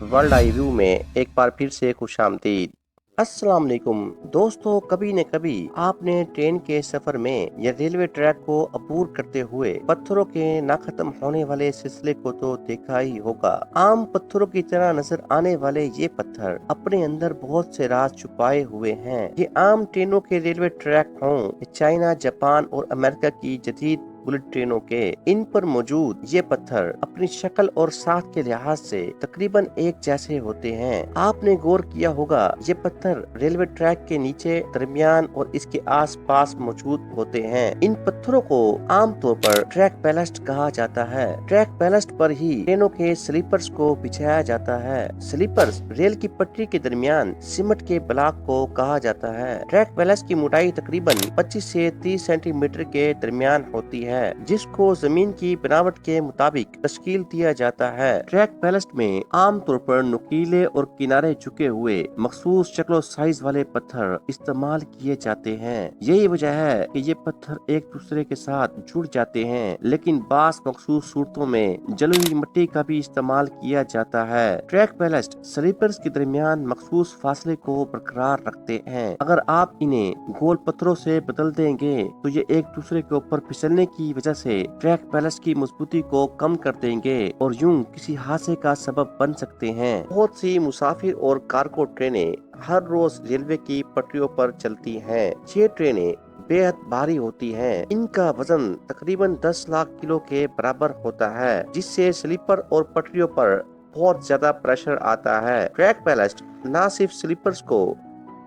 World eye view में एक बार फिर से खुशामदीद। अस्सलाम वालेकुम दोस्तों, कभी न कभी आपने ट्रेन के सफर में या रेलवे ट्रैक को अबूर करते हुए पत्थरों के न खत्म होने वाले सिलसिले को तो देखा ही होगा। आम पत्थरों की तरह नजर आने वाले ये पत्थर अपने अंदर बहुत से राज छुपाए हुए हैं। ये आम ट्रेनों के रेलवे ट्रैक हों या चाइना, जापान और अमेरिका की जदीद बुलेट ट्रेनों के, इन पर मौजूद ये पत्थर अपनी शक्ल और साख के लिहाज से तकरीबन एक जैसे होते हैं। आपने गौर किया होगा, ये पत्थर रेलवे ट्रैक के नीचे, दरमियान और इसके आसपास मौजूद होते हैं। इन पत्थरों को आमतौर पर ट्रैक बैलस्ट कहा जाता है। ट्रैक बैलस्ट पर ही ट्रेनों के स्लीपर्स को बिछाया जाता है। स्लीपर्स रेल की पटरी के दरमियान सीमेंट के ब्लॉक को कहा जाता है। ट्रैक बैलस्ट की मोटाई तकरीबन 25 से 30 सेंटीमीटर के दरमियान होती है, जिसको जमीन की बनावट के मुताबिक तश्कील दिया जाता है। ट्रैक बैलस्ट में आमतौर पर नुकीले और किनारे झुके हुए मखसूस शक्लो साइज वाले पत्थर इस्तेमाल किए जाते हैं। यही वजह है कि ये पत्थर एक दूसरे के साथ जुड़ जाते हैं, लेकिन बास मखसूस सूरतों में जली हुई मिट्टी का भी इस्तेमाल किया जाता है। ट्रैक बैलस्ट स्लीपर्स के दरमियान मखसूस फासले को बरकरार रखते हैं। अगर आप इन्हें गोल पत्थरों से बदल देंगे तो ये एक दूसरे के ऊपर फिसलने की वजह से ट्रैक बैलस्ट की मजबूती को कम कर देंगे और यूं किसी हादसे का सबब बन सकते हैं। बहुत सी मुसाफिर और कार्गो ट्रेनें हर रोज रेलवे की पटरियों पर चलती हैं। ये ट्रेनें बेहद भारी होती हैं। इनका वजन तकरीबन 10 लाख किलो के बराबर होता है, जिससे स्लीपर और पटरियों पर बहुत ज्यादा प्रेशर आता है। ट्रैक बैलस्ट न सिर्फ स्लीपर्स को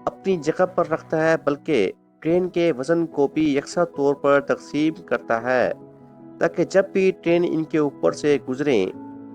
अपनी जगह पर रखता है, बल्कि ट्रेन के वजन को भी यकसा तौर पर तकसीम करता है, ताकि जब भी ट्रेन इनके ऊपर से गुजरे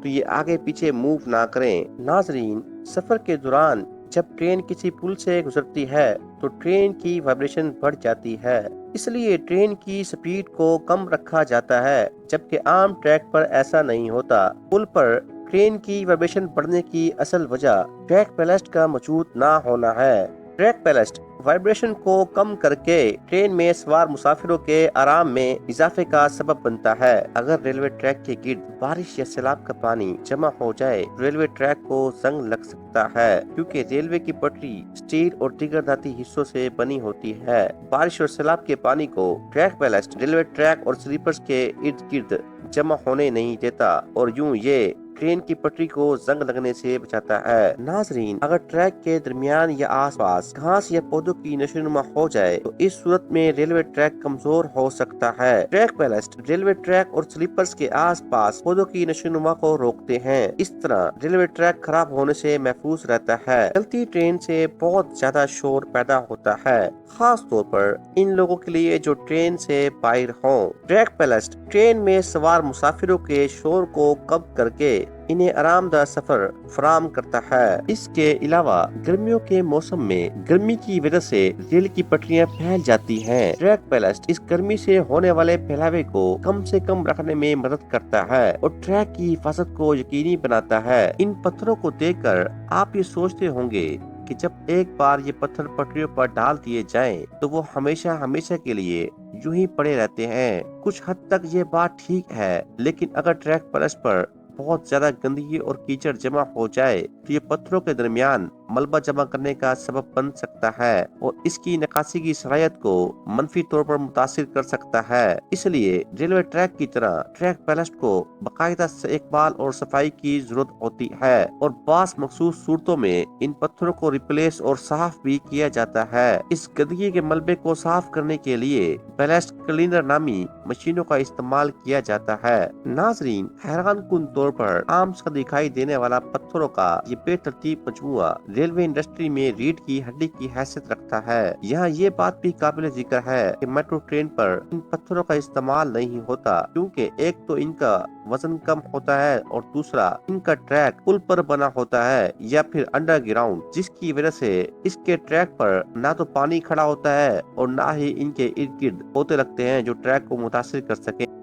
तो ये आगे पीछे मूव ना करें। नाजरीन, सफर के दौरान जब ट्रेन किसी पुल से गुजरती है तो ट्रेन की वाइब्रेशन बढ़ जाती है, इसलिए ट्रेन की स्पीड को कम रखा जाता है, जबकि आम ट्रैक पर ऐसा नहीं होता। पुल पर ट्रेन की वाइब्रेशन बढ़ने की असल वजह ट्रैक बैलस्ट का मौजूद ना होना है। ट्रैक बैलस्ट वाइब्रेशन को कम करके ट्रेन में सवार मुसाफिरों के आराम में इजाफे का सबब बनता है। अगर रेलवे ट्रैक के गिर्द बारिश या सैलाब का पानी जमा हो जाए तो रेलवे ट्रैक को जंग लग सकता है, क्योंकि रेलवे की पटरी स्टील और दीगर धाती हिस्सों से बनी होती है। बारिश और सैलाब के पानी को ट्रैक बैलस्ट रेलवे ट्रैक और स्लीपर्स के इर्द गिर्द जमा होने नहीं देता और यूं ये ट्रेन की पटरी को जंग लगने से बचाता है। नाजरीन, अगर ट्रैक के दरमियान या आसपास घास या पौधों की नशोनुमा हो जाए तो इस सूरत में रेलवे ट्रैक कमजोर हो सकता है। ट्रैक बैलस्ट रेलवे ट्रैक और स्लीपर्स के आसपास पौधों की नशोनुमा को रोकते हैं। इस तरह रेलवे ट्रैक खराब होने से महफूज रहता है। चलती ट्रेन से बहुत ज्यादा शोर पैदा होता है, खास तौर पर इन लोगों के लिए जो ट्रेन से बाहर हों। ट्रैक बैलस्ट ट्रेन में सवार मुसाफिरों के शोर को कम करके इन्हें आरामदायक सफर फराहम करता है। इसके अलावा गर्मियों के मौसम में गर्मी की वजह से रेल की पटरियां फैल जाती हैं। ट्रैक बैलस्ट इस गर्मी से होने वाले फैलावे को कम से कम रखने में मदद करता है और ट्रैक की हिफाजत को यकीनी बनाता है। इन पत्थरों को देखकर आप ये सोचते होंगे कि जब एक बार ये पत्थर पटरियों पर डाल दिए जाएं, तो वो हमेशा हमेशा के लिए यूं ही पड़े रहते हैं। कुछ हद तक ये बात ठीक है, लेकिन अगर ट्रैक बैलस्ट पर बहुत ज्यादा गंदगी और कीचड़ जमा हो जाए तो ये पत्थरों के दरमियान मलबा जमा करने का सबब बन सकता है और इसकी निकासी की सलाहियत को मनफी तौर पर मुतासिर कर सकता है। इसलिए रेलवे ट्रैक की तरह ट्रैक बैलस्ट को बाकायदा देखभाल और सफाई की जरूरत होती है और बास मखसूस सूरतों में इन पत्थरों को रिप्लेस और साफ भी किया जाता है। इस गंदगी के मलबे को साफ करने के लिए बैलस्ट क्लीनर नामी मशीनों का इस्तेमाल किया जाता है। नाजरीन, हैरान कुन तौर पर आम सा दिखाई देने वाला पत्थरों का ये बेतरतीब मजमुआ रेलवे इंडस्ट्री में रीढ़ की हड्डी की हैसियत रखता है। यहाँ ये बात भी काबिल जिक्र है कि मेट्रो ट्रेन पर इन पत्थरों का इस्तेमाल नहीं होता, क्योंकि एक तो इनका वजन कम होता है और दूसरा इनका ट्रैक पुल पर बना होता है या फिर अंडरग्राउंड, जिसकी वजह से इसके ट्रैक पर ना तो पानी खड़ा होता है और ना ही इनके इर्द गिर्द पौधे लगते हैं जो ट्रैक को मुतासिर कर सके।